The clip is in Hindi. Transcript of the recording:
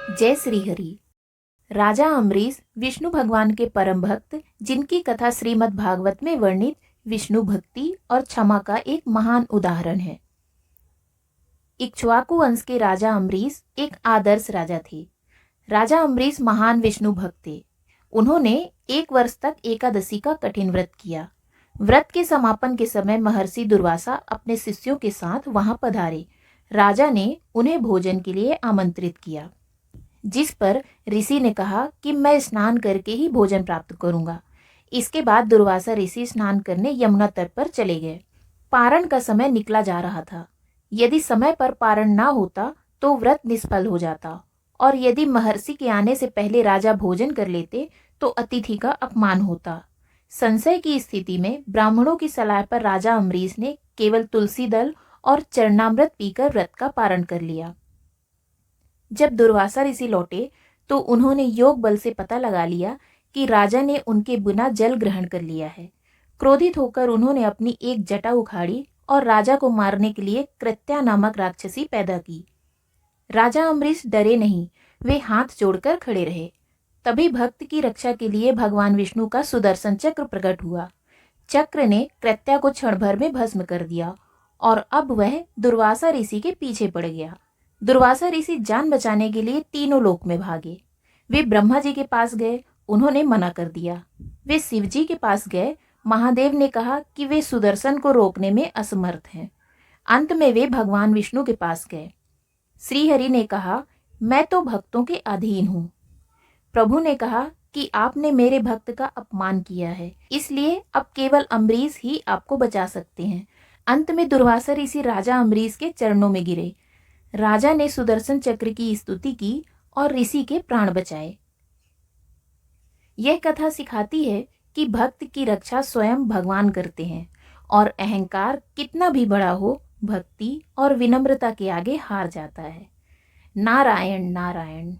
जय श्री हरि। राजा अम्बरीश विष्णु भगवान के परम भक्त, जिनकी कथा श्रीमद् भागवत में वर्णित विष्णु भक्ति और क्षमा का एक महान उदाहरण है। इक्ष्वाकु वंश के राजा अम्बरीश एक आदर्श राजा थे। राजा अम्बरीश महान विष्णु भक्त थे। उन्होंने 1 वर्ष तक एकादशी का कठिन व्रत किया। व्रत के समापन के समय महर्षि दुर्वासा अपने शिष्यों के साथ वहां पधारे। राजा ने उन्हें भोजन के लिए आमंत्रित किया, जिस पर ऋषि ने कहा कि मैं स्नान करके ही भोजन प्राप्त करूंगा। इसके बाद दुर्वासा ऋषि स्नान करने यमुना तट पर चले गए। पारण का समय निकला जा रहा था। यदि समय पर पारण ना होता तो व्रत निष्फल हो जाता, और यदि महर्षि के आने से पहले राजा भोजन कर लेते तो अतिथि का अपमान होता। संशय की स्थिति में ब्राह्मणों की सलाह पर राजा अम्बरीश ने केवल तुलसी दल और चरणामृत पीकर व्रत का पारण कर लिया। जब दुर्वासा ऋषि लौटे तो उन्होंने योग बल से पता लगा लिया कि राजा ने उनके बिना जल ग्रहण कर लिया है। क्रोधित होकर उन्होंने अपनी एक जटा उखाड़ी और राजा को मारने के लिए कृत्या नामक राक्षसी पैदा की। राजा अम्बरीश डरे नहीं, वे हाथ जोड़कर खड़े रहे। तभी भक्त की रक्षा के लिए भगवान विष्णु का सुदर्शन चक्र प्रकट हुआ। चक्र ने कृत्या को क्षण भर में भस्म कर दिया और अब वह दुर्वासा ऋषि के पीछे पड़ गया। दुर्वासा ऋषि जान बचाने के लिए तीनों लोक में भागे। वे ब्रह्मा जी के पास गए, उन्होंने मना कर दिया। वे शिव जी के पास गए, महादेव ने कहा कि वे सुदर्शन को रोकने में असमर्थ हैं। अंत में वे भगवान विष्णु के पास गए। श्रीहरि ने कहा, मैं तो भक्तों के अधीन हूँ। प्रभु ने कहा कि आपने मेरे भक्त का अपमान किया है, इसलिए अब केवल अम्बरीश ही आपको बचा सकते हैं। अंत में दुर्वासा ऋषि राजा अम्बरीश के चरणों में गिरे। राजा ने सुदर्शन चक्र की स्तुति की और ऋषि के प्राण बचाए। यह कथा सिखाती है कि भक्त की रक्षा स्वयं भगवान करते हैं, और अहंकार कितना भी बड़ा हो, भक्ति और विनम्रता के आगे हार जाता है। नारायण नारायण।